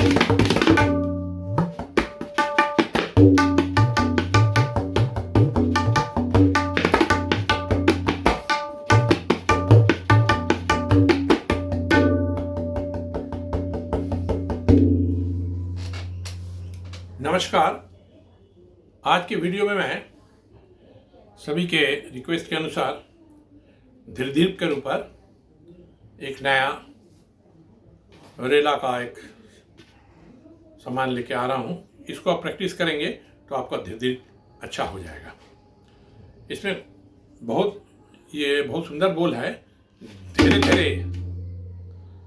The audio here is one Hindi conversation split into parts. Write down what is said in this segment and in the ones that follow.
नमस्कार। आज के वीडियो में मैं सभी के रिक्वेस्ट के अनुसार धीरे के ऊपर एक नया रेला का एक सामान लेके आ रहा हूँ। इसको आप प्रैक्टिस करेंगे तो आपका धीरे अच्छा हो जाएगा। इसमें बहुत सुंदर बोल है, धीरे धीरे।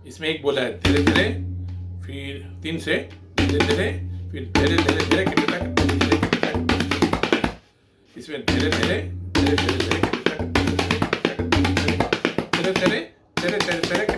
इसमें एक बोल है धीरे धीरे, फिर 3 से धीरे धीरे, फिर धीरे धीरे धीरे इसमें धीरे धीरे धीरे धीरे धीरे धीरे धीरे धीरे धीरे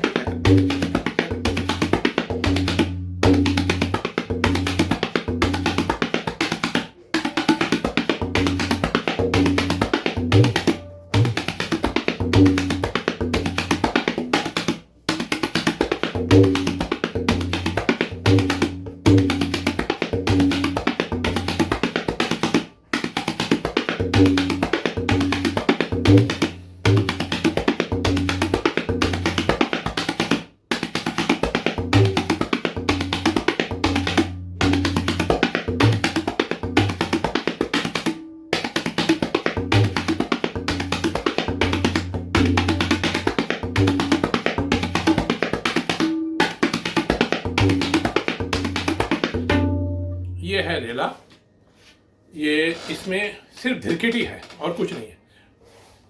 ये है रेला। ये इसमें सिर्फ धिरकिट ही है और कुछ नहीं है।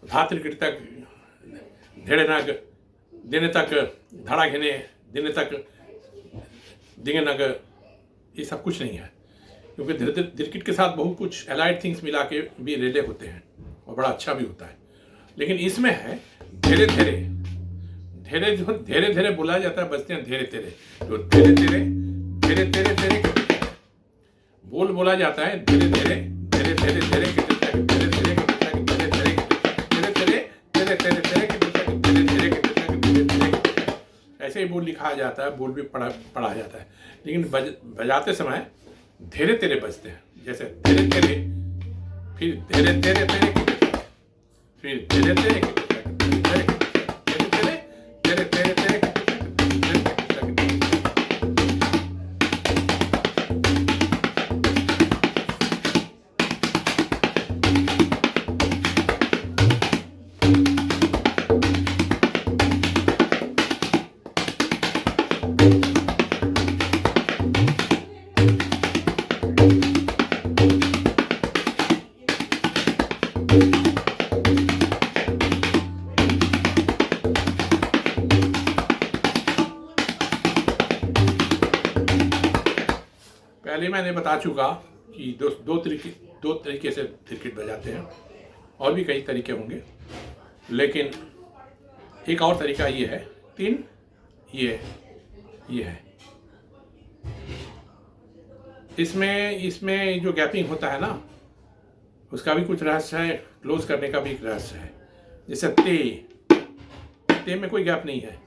धा त्रिकिट तक, धेड़े नग देने तक, धड़ा घेने देने तक, दिंगे नग, ये सब कुछ नहीं है। क्योंकि धिरकिट के साथ बहुत कुछ एलाइड थिंग्स मिला के भी रेले होते हैं और बड़ा अच्छा भी होता है। लेकिन इसमें है धीरे धीरे। धीरे धीरे धीरे बोला जाता है, बजते हैं धीरे धीरे। तो धीरे धीरे धीरे धीरे धीरे बोल बोला जाता है धीरे धीरे धीरे धीरे धीरे धीरे धीरे धीरे धीरे धीरे धीरे धीरे ऐसे ही बोल लिखा जाता है, बोल भी पढ़ा जाता है। लेकिन बजाते समय धीरे धीरे बजते हैं। जैसे धीरे धीरे, फिर धीरे धीरे धीरे, फिर धीरे धीरे धीरे धीरे धीरे धीरे। पहले मैंने बता चुका कि दो तरीके से क्रिकेट बजाते हैं, और भी कई तरीके होंगे। लेकिन एक और तरीका ये है, 3 ये है। इसमें जो गैपिंग होता है ना, उसका भी कुछ रहस्य है, क्लोज करने का भी एक रहस्य है। जैसे ते में कोई गैप नहीं है,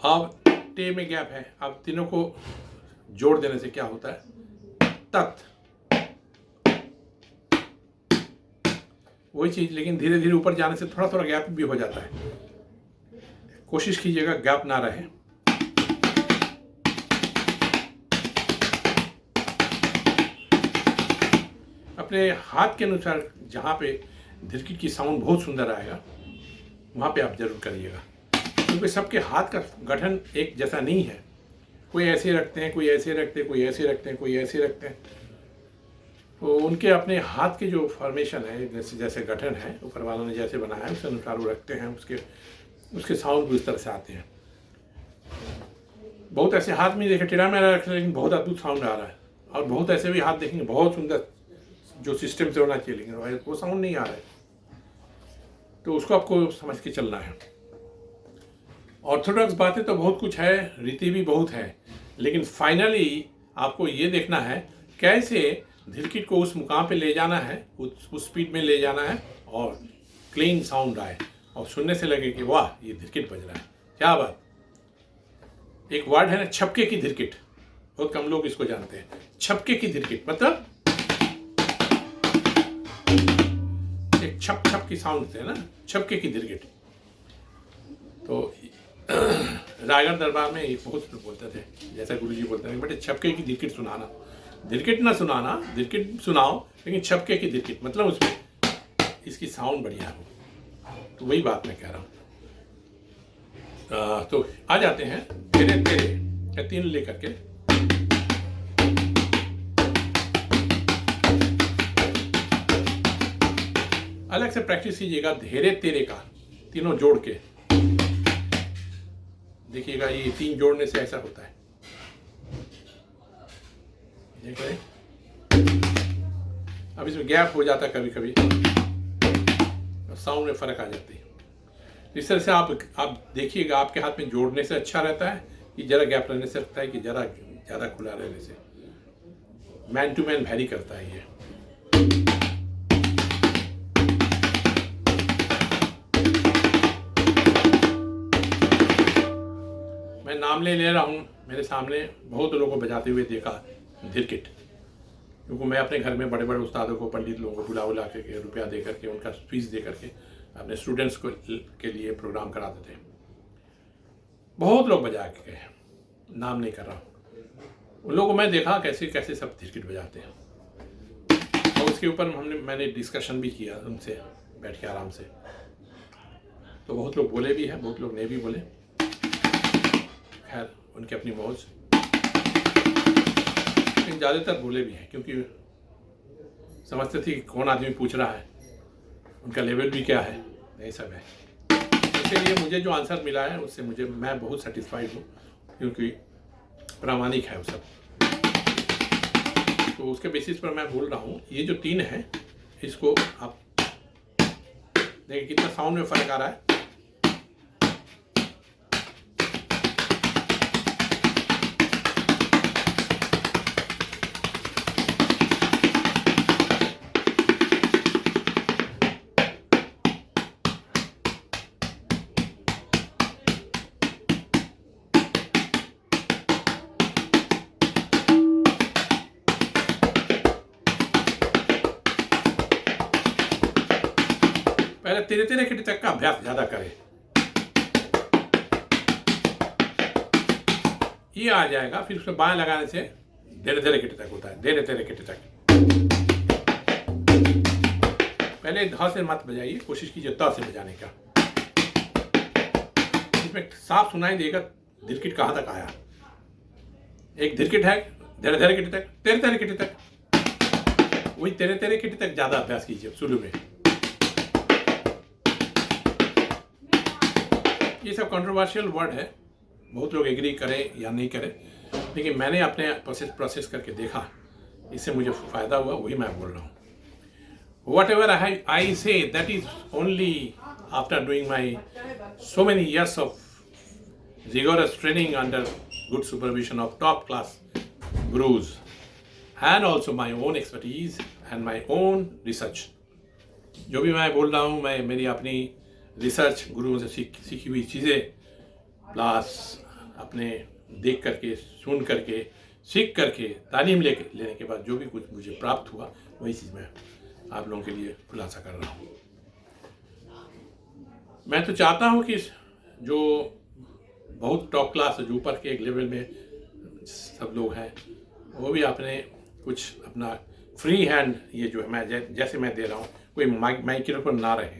अब टे में गैप है। अब तीनों को जोड़ देने से क्या होता है, तत्। वही चीज, लेकिन धीरे धीरे ऊपर जाने से थोड़ा थोड़ा गैप भी हो जाता है। कोशिश कीजिएगा गैप ना रहे। अपने हाथ के अनुसार जहाँ पे धिरकिट की साउंड बहुत सुंदर आएगा, वहाँ पे आप जरूर करिएगा। क्योंकि सबके हाथ का गठन एक जैसा नहीं है। कोई ऐसे रखते हैं, कोई ऐसे रखते हैं, कोई ऐसे रखते हैं, कोई ऐसे रखते हैं। तो उनके अपने हाथ के जो फॉर्मेशन है, जैसे गठन है, ऊपर वालों ने जैसे बनाया है, उस अनुसार वो रखते हैं। उसके साउंड भी उस तरह से आते हैं। बहुत ऐसे हाथ में देखे टेढ़ा मेढ़ा रखते हैं, लेकिन बहुत अद्भुत साउंड आ रहा है। और बहुत ऐसे भी हाथ देखेंगे बहुत सुंदर, जो सिस्टम से होना चाहिए, लेकिन वो साउंड नहीं आ रहा है। तो उसको आपको समझ के चलना है। ऑर्थोडॉक्स बातें तो बहुत कुछ है, रीति भी बहुत है, लेकिन फाइनली आपको ये देखना है कैसे धिरकिट को उस मुकाम पे ले जाना है, उस स्पीड में ले जाना है, और क्लीन साउंड आए और सुनने से लगे कि वाह, ये धिरकिट बज रहा है, क्या बात। एक वर्ड है ना, छपके की धिरकिट। बहुत कम लोग इसको जानते हैं। छपके की धिरकिट मतलब एक छप छप की साउंड होते हैं ना, छपके की धिरकिट। तो रायगढ़ दरबार में ये बहुत लोग बोलते थे, जैसा गुरुजी बोलते हैं, बेटे छपके की धिरकिट सुनाना, धिरकिट ना सुनाना, धिरकिट सुनाओ लेकिन छपके की धिरकिट, मतलब उसमें इसकी साउंड बढ़िया हो। तो वही बात मैं कह रहा हूँ। तो आ जाते हैं तेरे तेरे, 3 लेकर के। अलग से प्रैक्टिस कीजिएगा धेरे तेरे का, तीनों जोड़ के देखिएगा। ये 3 जोड़ने से ऐसा होता है, देख रहे। अब इसमें गैप हो जाता है कभी कभी, साउंड में फर्क आ जाती है। इस तरह से आप देखिएगा, आपके हाथ में जोड़ने से अच्छा रहता है कि जरा गैप रहने से लगता है कि जरा ज़्यादा खुला रहने से। मैन टू मैन वैरी करता है ये। मैं नाम ले रहा हूँ, मेरे सामने बहुत लोगों को बजाते हुए देखा धिरकिट, क्योंकि मैं अपने घर में बड़े बड़े उस्तादों को, पंडित लोगों को बुला के रुपया दे करके, उनका फीस दे करके अपने स्टूडेंट्स को के लिए प्रोग्राम कराते थे। बहुत लोग बजा के गए, नाम नहीं कर रहा। उन लोगों को मैं देखा कैसे कैसे सब धिरकिट बजाते हैं, और उसके ऊपर मैंने डिस्कशन भी किया उनसे बैठ के आराम से। तो बहुत लोग बोले भी हैं, बहुत लोग नहीं भी बोले, खैर उनकी अपनी मौज। लेकिन ज़्यादातर बोले भी हैं, क्योंकि समझते थे कि कौन आदमी पूछ रहा है, उनका लेवल भी क्या है, यही सब है। इसलिए मुझे जो आंसर मिला है उससे मैं बहुत सेटिस्फाइड हूँ, क्योंकि प्रामाणिक है वो सब। तो उसके बेसिस पर मैं बोल रहा हूँ, ये जो 3 है इसको आप देखिए कितना साउंड में फ़र्क आ रहा है। पहले तेरे तेरे किट तक का अभ्यास ज़्यादा करें, ये आ जाएगा। फिर उसको बाएं लगाने से धीरे धीरे किट तक होता है, धीरे धीरे किट तक। पहले ध से मत बजाइए, कोशिश कीजिए त से बजाने का। इसमें साफ सुनाई देगा धिरकिट कहाँ तक आया। एक धिरकिट है धीरे धीरे किट तक, तेरे तेरे किट तक, वही तेरे तेरे किट तक ज़्यादा अभ्यास कीजिए शुरू में। ये सब कंट्रोवर्शियल वर्ड है, बहुत लोग एग्री करें या नहीं करें, लेकिन मैंने अपने प्रोसेस करके देखा, इससे मुझे फ़ायदा हुआ, वही मैं बोल रहा हूँ। Whatever I say, that is only after doing my so many years of rigorous training under good supervision of top class gurus, and also my own expertise and my own research. जो भी मैं बोल रहा हूँ, मैं मेरी अपनी रिसर्च, गुरुओं से सीखी हुई चीज़ें, प्लस अपने देख करके, सुन करके, सीख करके, तालीम लेने के बाद जो भी कुछ मुझे प्राप्त हुआ, वही चीज़ मैं आप लोगों के लिए खुलासा कर रहा हूँ। मैं तो चाहता हूँ कि जो बहुत टॉप क्लास, जो ऊपर के एक लेवल में सब लोग हैं, वो भी अपने कुछ अपना फ्री हैंड, ये जो है मैं जैसे मैं दे रहा हूँ, कोई माइक्रोफोन ना रहे,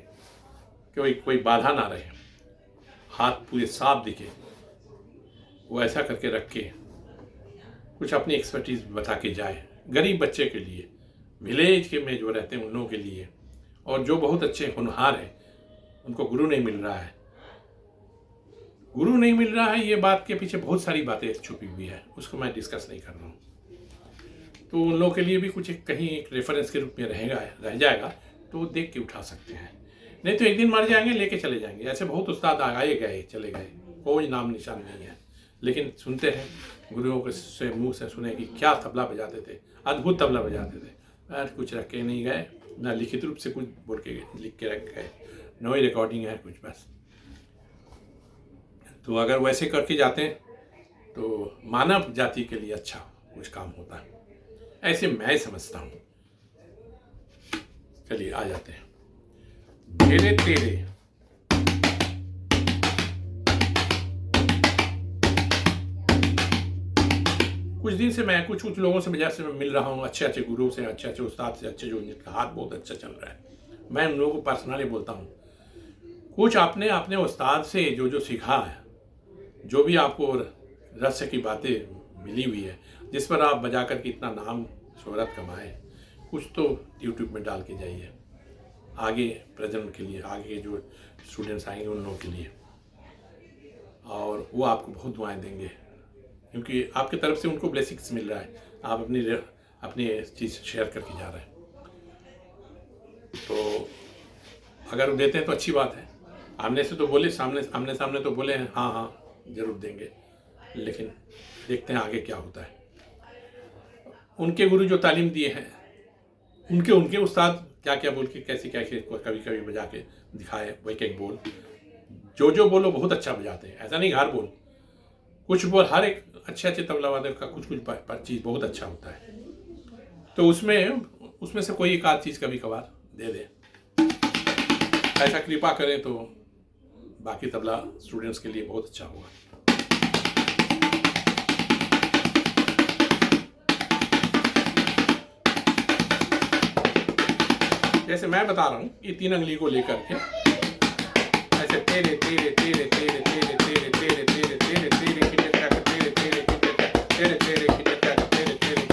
कोई बाधा ना रहे, हाथ पूरे साफ दिखे, वो ऐसा करके रख के कुछ अपनी एक्सपर्टीज बता के जाए गरीब बच्चे के लिए, विलेज के में जो रहते हैं उन लोगों के लिए, और जो बहुत अच्छे होनहार हैं उनको गुरु नहीं मिल रहा है। गुरु नहीं मिल रहा है, ये बात के पीछे बहुत सारी बातें छुपी हुई है, उसको मैं डिस्कस नहीं कर रहा हूँ। तो उन लोगों के लिए भी कुछ कहीं एक रेफरेंस के रूप में रह जाएगा, तो वो देख के उठा सकते हैं। नहीं तो एक दिन मर जाएंगे, लेके चले जाएंगे। ऐसे बहुत उस्ताद आए गए चले गए, कोई नाम निशान नहीं है, लेकिन सुनते हैं गुरुओं के से मुँह से सुने कि क्या तबला बजाते थे, अद्भुत तबला बजाते थे। कुछ रख के नहीं गए, ना लिखित रूप से कुछ बोल के लिख के रख गए, नो ही रिकॉर्डिंग है कुछ बस। तो अगर वैसे करके जाते हैं तो मानव जाति के लिए अच्छा कुछ काम होता है, ऐसे मैं समझता हूँ। चलिए आ जाते हैं। तेरे तेरे कुछ दिन से मैं कुछ लोगों से बाजार से मिल रहा हूँ, अच्छे अच्छे गुरु से, अच्छे अच्छे उस्ताद से, अच्छे जो जिनका हाथ बहुत अच्छा चल रहा है। मैं उन लोगों को पर्सनली बोलता हूँ, कुछ आपने अपने उस्ताद से जो जो सीखा है, जो भी आपको रहस्य की बातें मिली हुई है, जिस पर आप बजा कर के इतना नाम शोहरत कमाए, कुछ तो यूट्यूब में डाल के जाइए आगे प्रेजेंट के लिए, आगे जो स्टूडेंट्स आएंगे उन लोगों के लिए, और वो आपको बहुत दुआएं देंगे, क्योंकि आपकी तरफ से उनको ब्लेसिंग्स मिल रहा है। आप अपनी चीज़ शेयर करके जा रहे हैं, तो अगर वो देते हैं तो अच्छी बात है। आमने से तो बोले, आमने सामने तो बोले हैं हाँ हाँ जरूर देंगे, लेकिन देखते हैं आगे क्या होता है। उनके गुरु जो तालीम दिए हैं, उनके उस्ताद क्या क्या बोल के कैसे कभी कभी बजा के दिखाए, एक एक बोल जो बोलो बहुत अच्छा बजाते हैं। ऐसा नहीं घर बोल, कुछ बोल, हर एक अच्छे तबला वादक का कुछ चीज़ बहुत अच्छा होता है। तो उसमें से कोई एक आध चीज़ कभी कभार दे दे, ऐसा कृपा करें तो बाकी तबला स्टूडेंट्स के लिए बहुत अच्छा होगा। जैसे मैं बता रहा हूँ, ये 3 अंगली को लेकर के ऐसे तेरे तेरे तेरे तेरे तेरे तेरे तेरे तेरे तेरे तेरे तेरे तेरे तेरे तेरे तेरे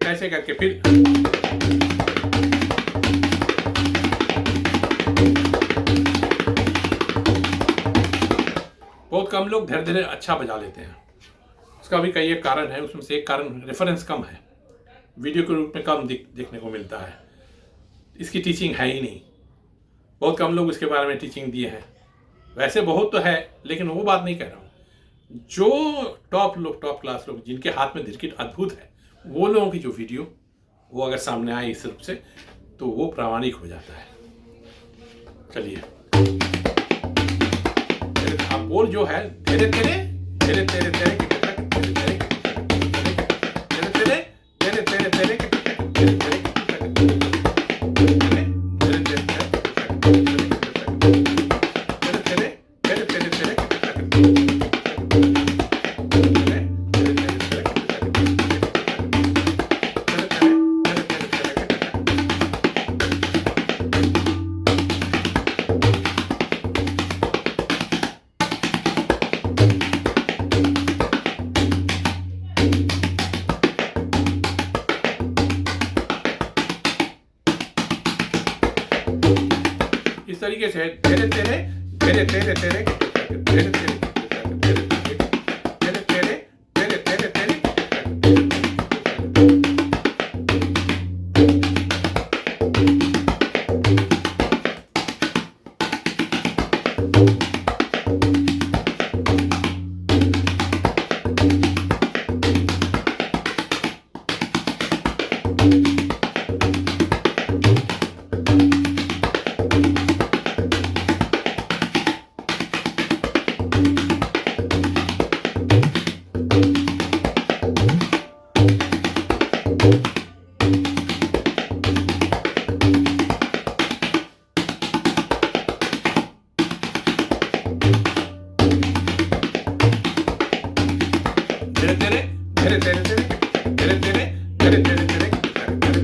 ऐसे करके फिर बहुत कम लोग धीरे धीरे अच्छा बजा लेते हैं। उसका भी कई एक कारण है, उसमें से एक कारण रेफरेंस कम है, वीडियो के रूप में कम देखने को मिलता है। इसकी टीचिंग है ही नहीं, बहुत कम लोग इसके बारे में टीचिंग दिए हैं। वैसे बहुत तो है, लेकिन वो बात नहीं कह रहा हूँ। जो टॉप क्लास लोग जिनके हाथ में धीरकिट अद्भुत है, वो लोगों की जो वीडियो वो अगर सामने आए इस रूप से, तो वो प्रामाणिक हो जाता है। चलिए आप बोल जो है तेरे तेरे तेरे तेरे तेरे तेरे तेरे तेरे तेरे तेरे तेरे इस तरीके से तेरे तेरे तेरे तेरे तेरे तेरे तेरे तेरे तेरे तेरे तेरे तेरे तेरे तेरे तेरे तेरे तेरे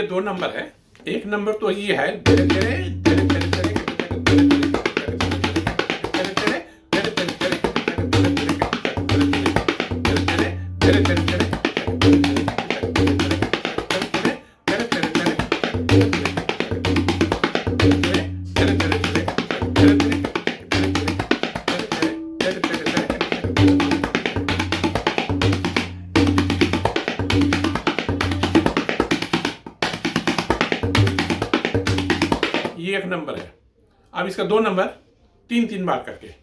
दो नंबर है। एक नंबर तो ये है धीरे धीरे धीरे धीरे धीरे ये एक नंबर है। अब इसका दो नंबर तीन तीन बार करके।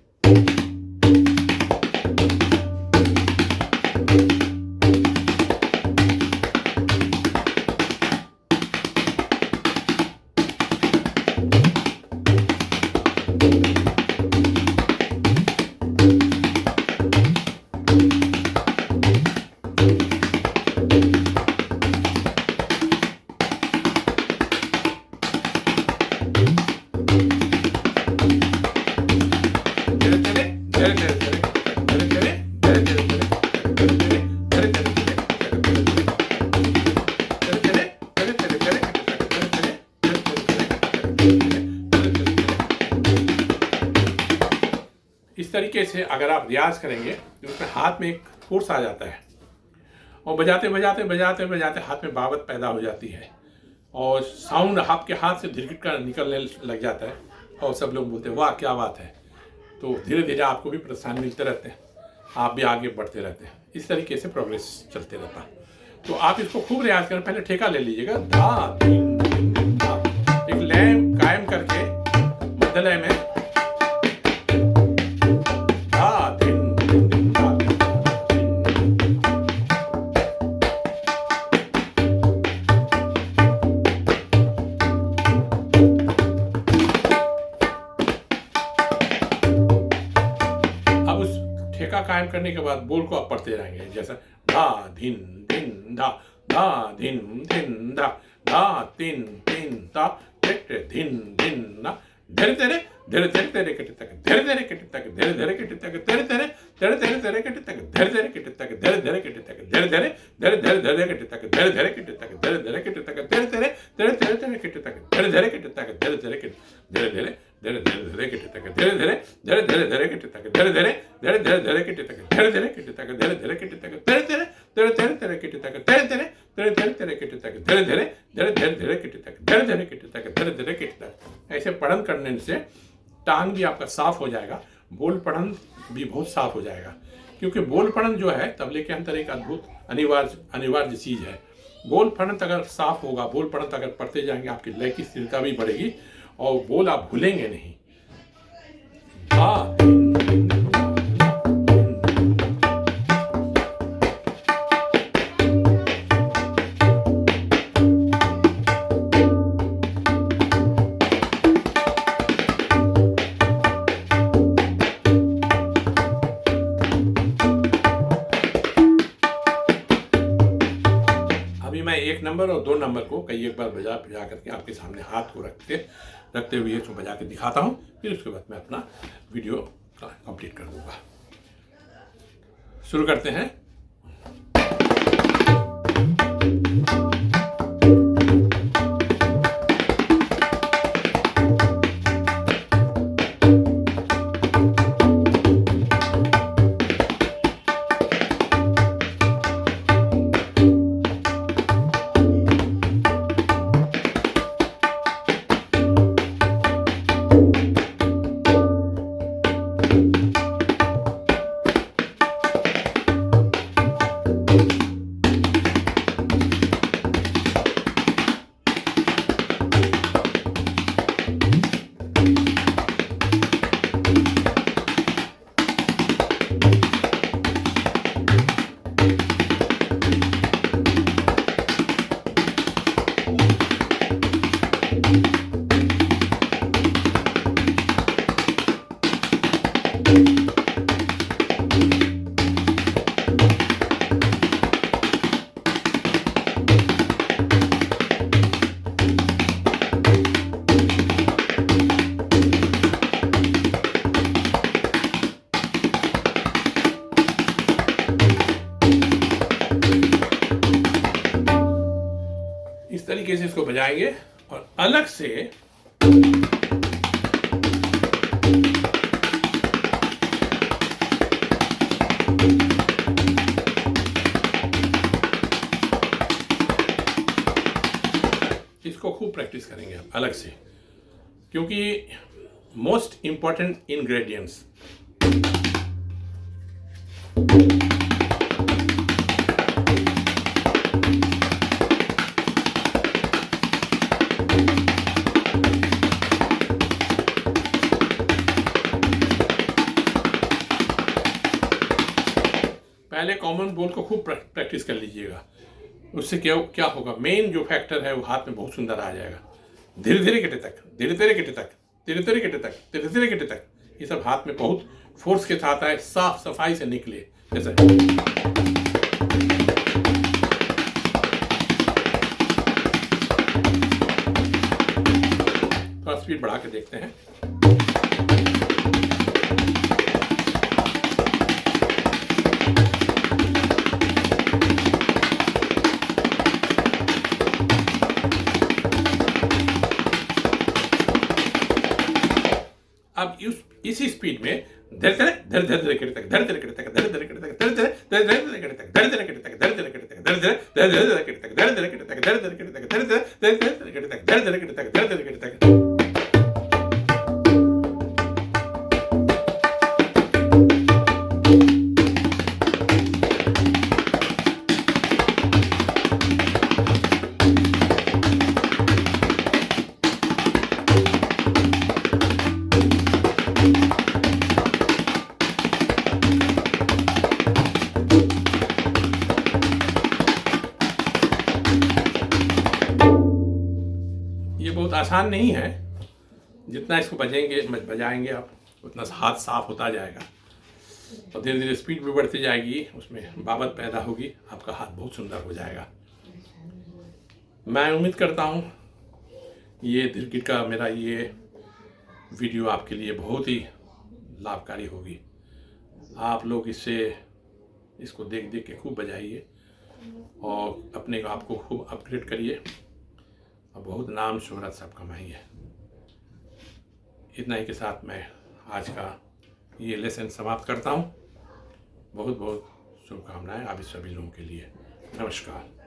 इस तरीके से अगर आप रियाज करेंगे तो उसमें हाथ में एक फोर्स आ जाता है और बजाते बजाते बजाते बजाते हाथ में बावत पैदा हो जाती है और साउंड आपके हाथ से धिरगिट कर निकलने लग जाता है और सब लोग बोलते हैं वाह क्या बात है। तो धीरे धीरे आपको भी प्रोत्साहन मिलते रहते हैं, आप भी आगे बढ़ते रहते हैं। इस तरीके से प्रोग्रेस चलते रहता है। तो आप इसको खूब रियाज करें। पहले ठेका ले लीजिएगा, धा धीन धीन धा, एक लय कायम करके मध्य लय में धा धीन धीन धा। अब उस ठेका कायम करने के बाद बोल को आप पढ़ते रहेंगे, जैसा धा धिन धिन धा, धा धिन धिन धा, धा तीन तीन धा, धिन धिन ना, धीरे धीरे धीरे धीरे धीरे कटे तक, धीरे धीरे कटे तक, धीरे धीरे कटे तक, धीरे धीरे धीरे धीरे धीरे कटे तक, धीरे धीरे कटे तक, धीरे धीरे कटे तक, धीरे धीरे धीरे धीरे धीरे कटे तक, धीरे धीरे कटे तक, धीरे धीरे कटे तक, धीरे धीरे धीरे धीरे धीरे कटे तक, धीरे धीरे कटे तक, धीरे धीरे कटे, धीरे धीरे धीरे धीरे धीरे कटे तक, धीरे धीरे धीरे धीरे धीरे कटे तक, धीरे धीरे धीरे धीरे धीरे कटे तक, धीरे धीरे कटे तक, धीरे धीरे कटे तक, धीरे धीरे धीरे धीरे धीरे कटे तक, धीरे धीरे धीरे धीरे धीरे कटे तक, धीरे धीरे धीरे धीरे धीरे कटे तक, धीरे धीरे कटे तक, धीरे धीरे कटे तक। ऐसे पढ़न करने से टांग भी आपका साफ हो जाएगा, बोल पढ़न भी बहुत साफ हो जाएगा। क्योंकि बोल पढ़न जो है तबले के अंदर एक अद्भुत अनिवार्य चीज़ है। बोल पढ़न अगर साफ होगा, बोल पढ़न अगर पढ़ते जाएंगे, आपकी लय की स्थिरता भी बढ़ेगी और बोल आप भूलेंगे नहीं। मैं एक नंबर और दो नंबर को कई एक बार बजा करके आपके सामने हाथ को रखते हुए इसको बजा के दिखाता हूँ, फिर उसके बाद मैं अपना वीडियो कंप्लीट कर दूंगा। शुरू करते हैं। इस तरीके से इसको बजाएंगे और अलग से इसको खूब प्रैक्टिस करेंगे हम अलग से, क्योंकि मोस्ट इंपॉर्टेंट इंग्रेडिएंट्स पहले कॉमन बोल को खूब प्रैक्टिस कर लीजिएगा। उससे क्या क्या होगा, मेन जो फैक्टर है वो हाथ में बहुत सुंदर आ जाएगा। धीरे धीरे गिटे तक, धीरे धीरे गिटे तक, धीरे धीरे गिटे तक, धीरे धीरे गिटे तक, ये सब हाथ में बहुत फोर्स के साथ आए, साफ सफाई से निकले। जैसे थोड़ा स्पीड बढ़ा के देखते हैं। अब इसी स्पीड में धीरे धीरे धीरे धीरे धीरे गिटे तक, धीरे धीरे गिटे तक, धीरे धीरे गिटे तक, धीरे धीरे धीरे धीरे गिटे तक, धीरे धीरे गिटे तक, धीरे धीरे गिटे तक, धीरे धीरे धीरे धीरे गिटे तक, धीरे धीरे गिटे तक, धीरे धीरे गिटे तक, धीरे धीरे गिटे तक, धीरे धीरे गिटे तक, धीरे धीरे गिटे तक। ये बहुत आसान नहीं है, जितना इसको बजाएंगे आप उतना हाथ साफ होता जाएगा और धीरे धीरे स्पीड भी बढ़ती जाएगी, उसमें बाबत पैदा होगी, आपका हाथ बहुत सुंदर हो जाएगा। मैं उम्मीद करता हूँ ये धीरगिट का मेरा ये वीडियो आपके लिए बहुत ही लाभकारी होगी। आप लोग इसको देख देख के खूब बजाइए और अपने आप को खूब अपग्रेड करिए और बहुत नाम शोहरत सब कमाइए। इतना ही के साथ मैं आज का ये लेसन समाप्त करता हूँ। बहुत बहुत शुभकामनाएं आप सभी लोगों के लिए। नमस्कार।